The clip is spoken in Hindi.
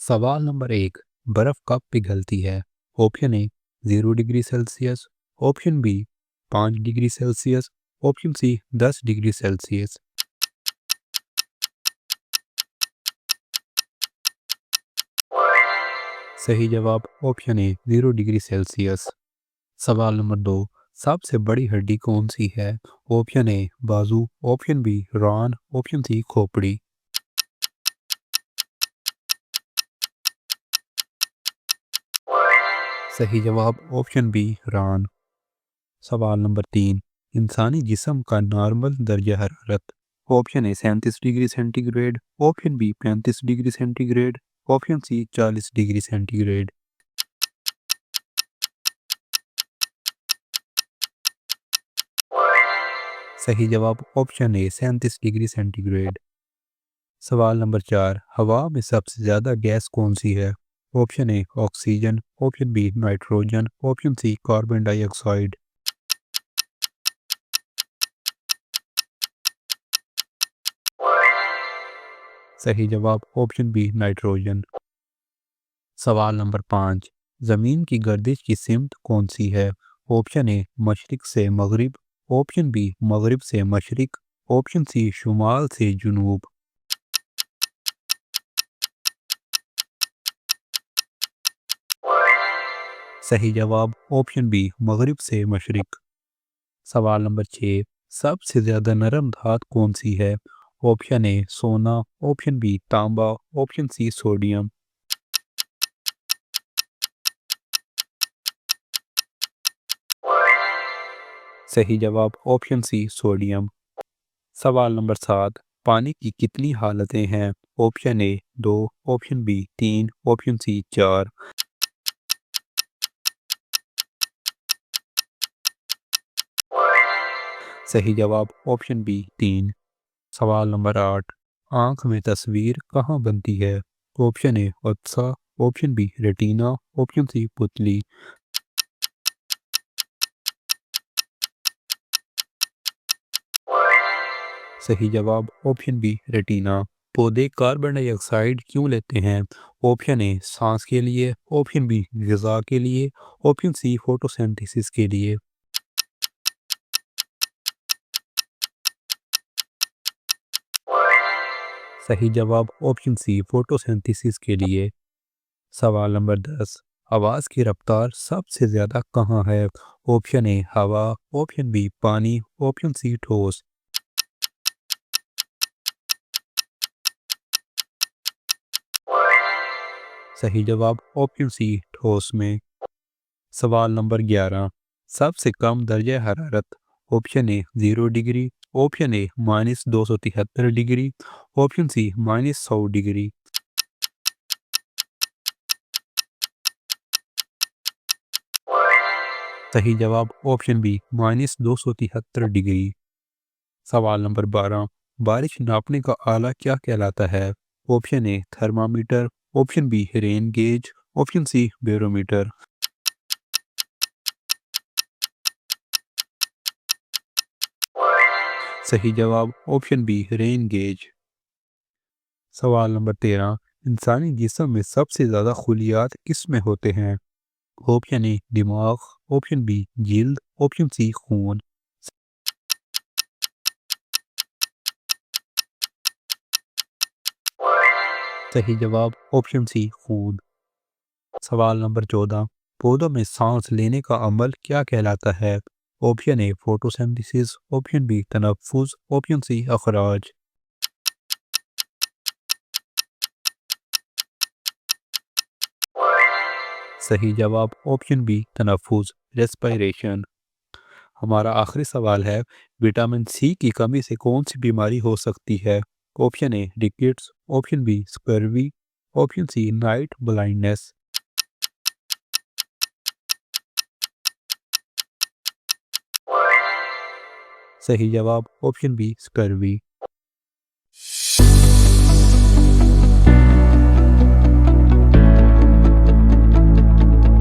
सवाल नंबर 1। बर्फ कब पिघलती है? Option A 0 degree Celsius, option B 5 degree Celsius, option C 10 degree Celsius. सही जवाब ऑप्शन ए 0 डिग्री सेल्सियस। सवाल नंबर 2। सबसे बड़ी हड्डी कौन सी है? ऑप्शन ए बाजू, ऑप्शन बी रान, ऑप्शन सी खोपड़ी। सही जवाब ऑप्शन बी रान। सवाल नंबर 3। इंसानी जिस्म का नॉर्मल दर्जा हरारत। Option A 37 degree centigrade, option B 35 degree centigrade, option C 40 degree centigrade. सही जवाब ऑप्शन ए 37 डिग्री सेंटीग्रेड। सवाल नंबर 4। हवा में सबसे ज़्यादा गैस कौन सी है? Option A oxygen, option B nitrogen, option C carbon dioxide. सही जवाब ऑप्शन बी नाइट्रोजन। सवाल नंबर 5। ज़मीन की गर्दिश की सिमत कौन सी है? ऑप्शन ए मशरिक से मगरिब, ऑप्शन बी मगरिब से मशरिक, ऑप्शन सी शुमाल से जुनूब। सही जवाब ऑप्शन बी मगरिब से मशरिक। सवाल नंबर 6। सबसे ज़्यादा नरम धात कौन सी है? ऑप्शन ए सोना, ऑप्शन बी तांबा, ऑप्शन सी सोडियम। सही जवाब ऑप्शन सी सोडियम। सवाल नंबर 7। पानी की कितनी हालतें हैं? Option A 2, option B 3, option C 4। सही जवाब ऑप्शन बी 3। सवाल नंबर 8। आँख में तस्वीर कहाँ बनती है? ऑप्शन ए अप्सा, option B retina, option C पुतली। सही जवाब ऑप्शन बी रेटिना। पौधे कार्बन डाइऑक्साइड क्यों लेते हैं? ऑप्शन ए सांस के लिए, ऑप्शन बी ग़िज़ा के लिए, ऑप्शन सी फोटोसिंथेसिस के लिए। सही जवाब ऑप्शन सी फोटोसिंथेसिस के लिए। सवाल नंबर 10। आवाज़ की रफ्तार सबसे ज़्यादा कहाँ है? ऑप्शन ए हवा, ऑप्शन बी पानी, ऑप्शन सी ठोस। सही जवाब ऑप्शन सी ठोस में। सवाल नंबर 11। सबसे कम दर्जा हरारत। Option A 0 degree, option A -273 degree, option C -100 degree. सही जवाब ऑप्शन बी -273 डिग्री। सवाल नंबर 12। बारिश नापने का आला क्या कहलाता है? Option A thermometer, option B rain gauge, option C barometer. सही जवाब ऑप्शन बी रेन गेज। सवाल नंबर 13। इंसानी जिस्म में सबसे ज़्यादा खुलियात किस में होते हैं? ऑप्शन ए दिमाग, ऑप्शन बी जिल्द, ऑप्शन सी खून। सही जवाब ऑप्शन सी खून। सवाल नंबर 14। पौधों में सांस लेने का अमल क्या कहलाता है? Option A photosynthesis, option B तनफ्फुस, ऑप्शन सी अखराज। सही जवाब ऑप्शन बी तनफ्फुस रेस्पिरेशन। हमारा आखिरी सवाल है, विटामिन सी की कमी से कौन सी बीमारी हो सकती है? Option A rickets, option B scurvy, option C night blindness. सही जवाब ऑप्शन बी स्कर्वी।